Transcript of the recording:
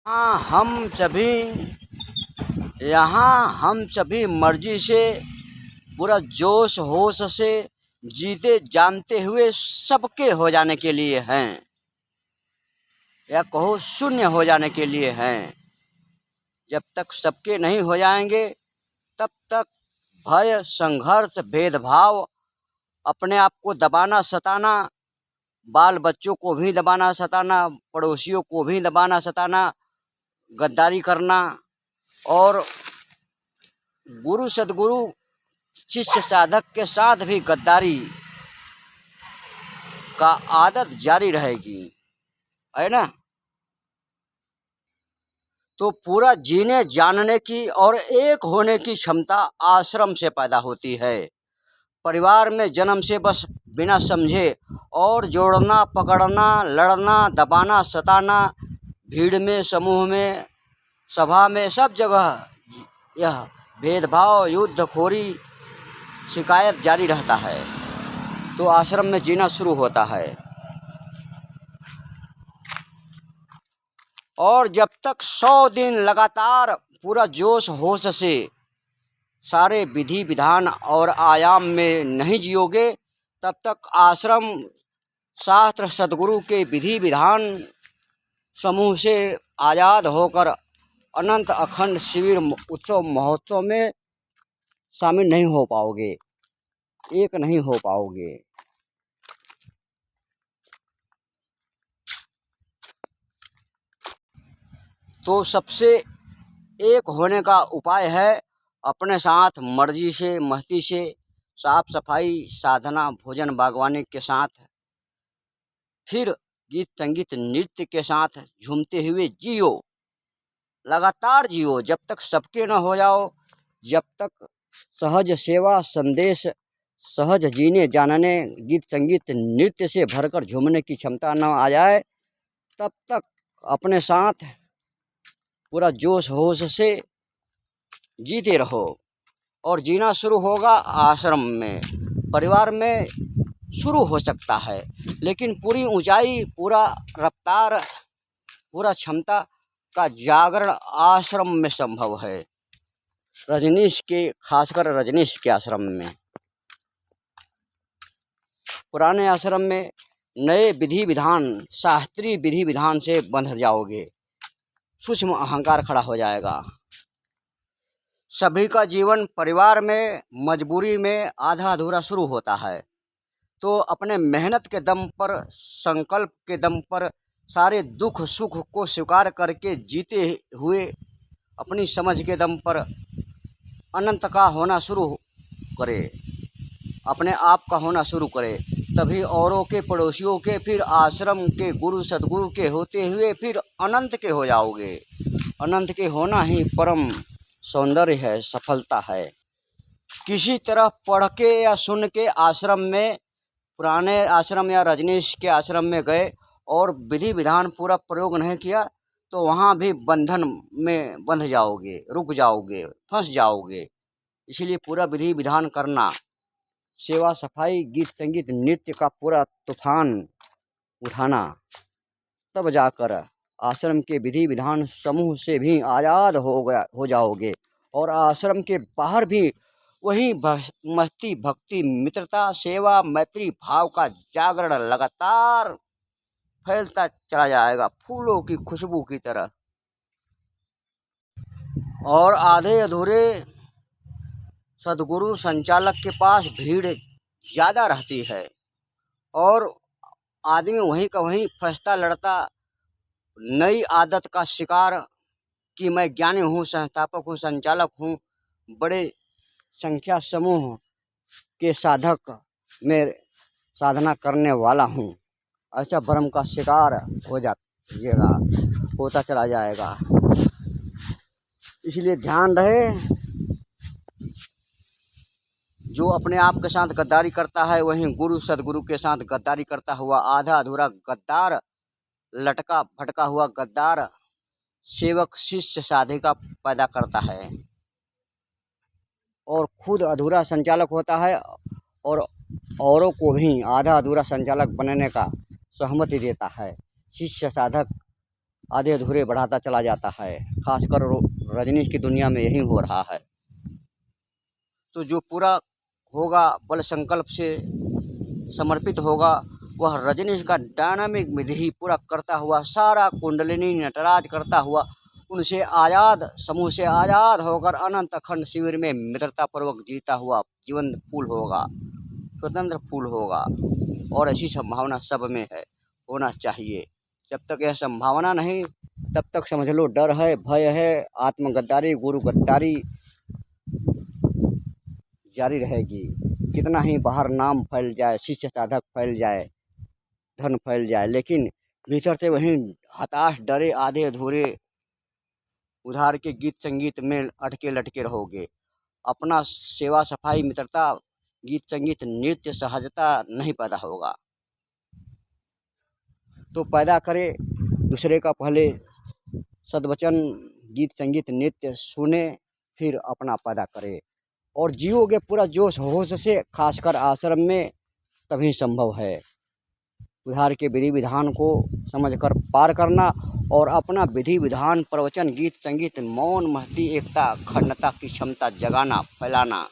हाँ हम सभी मर्जी से पूरा जोश होश से जीते जानते हुए सबके हो जाने के लिए हैं, या कहो शून्य हो जाने के लिए हैं। जब तक सबके नहीं हो जाएंगे तब तक भय, संघर्ष, भेदभाव, अपने आप को दबाना सताना, बाल बच्चों को भी दबाना सताना, पड़ोसियों को भी दबाना सताना, गद्दारी करना और गुरु सद्गुरु शिष्य साधक के साथ भी गद्दारी का आदत जारी रहेगी, है ना। तो पूरा जीने जानने की और एक होने की क्षमता आश्रम से पैदा होती है। परिवार में जन्म से बस बिना समझे और जोड़ना, पकड़ना, लड़ना, दबाना, सताना, भीड़ में, समूह में, सभा में, सब जगह यह भेदभाव, युद्धखोरी, शिकायत जारी रहता है। तो आश्रम में जीना शुरू होता है। और जब तक 100 दिन लगातार पूरा जोश होश से सारे विधि विधान और आयाम में नहीं जियोगे, तब तक आश्रम शास्त्र सद्गुरु के विधि विधान समूह से आज़ाद होकर अनंत अखंड शिविर उत्सव महोत्सव में शामिल नहीं हो पाओगे, एक नहीं हो पाओगे। तो सबसे एक होने का उपाय है अपने साथ मर्जी से, मस्ती से, साफ सफाई, साधना, भोजन, बागवानी के साथ, फिर गीत संगीत नृत्य के साथ झूमते हुए जियो, लगातार जियो जब तक सबके न हो जाओ, जब तक सहज सेवा संदेश, सहज जीने जानने, गीत संगीत नृत्य से भरकर झूमने की क्षमता न आ जाए, तब तक अपने साथ पूरा जोश होश से जीते रहो। और जीना शुरू होगा आश्रम में, परिवार में शुरू हो सकता है, लेकिन पूरी ऊंचाई, पूरा रफ्तार, पूरा क्षमता का जागरण आश्रम में संभव है। रजनीश के, खासकर रजनीश के आश्रम में। पुराने आश्रम में नए विधि विधान, शास्त्रीय विधि विधान से बंध जाओगे, सूक्ष्म अहंकार खड़ा हो जाएगा। सभी का जीवन परिवार में, मजबूरी में आधा अधूरा शुरू होता है। तो अपने मेहनत के दम पर, संकल्प के दम पर, सारे दुख सुख को स्वीकार करके जीते हुए अपनी समझ के दम पर अनंत का होना शुरू करे, अपने आप का होना शुरू करे, तभी औरों के, पड़ोसियों के, फिर आश्रम के, गुरु सद्गुरु के होते हुए फिर अनंत के हो जाओगे। अनंत के होना ही परम सौंदर्य है, सफलता है। किसी तरह पढ़ के या सुन के आश्रम में, पुराने आश्रम या रजनीश के आश्रम में गए और विधि विधान पूरा प्रयोग नहीं किया, तो वहाँ भी बंधन में बंध जाओगे, रुक जाओगे, फंस जाओगे। इसलिए पूरा विधि विधान करना, सेवा सफाई, गीत संगीत नृत्य का पूरा तूफान उठाना, तब जाकर आश्रम के विधि विधान समूह से भी आज़ाद हो जाओगे। और आश्रम के बाहर भी वही मस्ती, भक्ति, मित्रता, सेवा, मैत्री भाव का जागरण लगातार फैलता चला जाएगा, फूलों की खुशबू की तरह। और आधे अधूरे सद्गुरु संचालक के पास भीड़ ज़्यादा रहती है और आदमी वहीं का वहीं फंसता लड़ता, नई आदत का शिकार कि मैं ज्ञानी हूँ, संस्थापक हूँ, संचालक हूँ, बड़े संख्या समूह के साधक में साधना करने वाला हूँ, ऐसा भ्रम का शिकार हो जाइएगा, होता चला जाएगा। इसलिए ध्यान रहे, जो अपने आप के साथ गद्दारी करता है वहीं गुरु सद्गुरु के साथ गद्दारी करता हुआ आधा अधूरा गद्दार, लटका भटका हुआ गद्दार सेवक शिष्य साधिका पैदा करता है और खुद अधूरा संचालक होता है और औरों को भी आधा अधूरा संचालक बनने का सहमति देता है। शिष्य साधक आधे अधूरे बढ़ाता चला जाता है। खासकर रजनीश की दुनिया में यही हो रहा है। तो जो पूरा होगा बल संकल्प से समर्पित होगा, वह रजनीश का डायनामिक विधि पूरा करता हुआ, सारा कुंडलिनी नटराज करता हुआ, उनसे आज़ाद, समूह से आज़ाद होकर अनंत अखंड शिविर में मित्रता पूर्वक जीता हुआ जीवन फूल होगा, स्वतंत्र फूल होगा। और ऐसी संभावना सब में है, होना चाहिए। जब तक यह संभावना नहीं, तब तक समझ लो डर है, भय है, आत्मगद्दारी, गुरु गद्दारी जारी रहेगी। कितना ही बाहर नाम फैल जाए, शिष्य साधक फैल जाए, धन फैल जाए, लेकिन भीतर से वहीं हताश, डरे, आधे अधूरे उधार के गीत संगीत में अटके लटके रहोगे। अपना सेवा सफाई मित्रता गीत संगीत नृत्य सहजता नहीं पैदा होगा। तो पैदा करे दूसरे का पहले सद्वचन गीत संगीत नृत्य सुने, फिर अपना पैदा करे और जियोगे पूरा जोश होश से, खासकर आश्रम में, तभी संभव है उधार के विधि विधान को समझकर पार करना और अपना विधि विधान प्रवचन गीत संगीत मौन महती एकता अखंडता की क्षमता जगाना, फैलाना।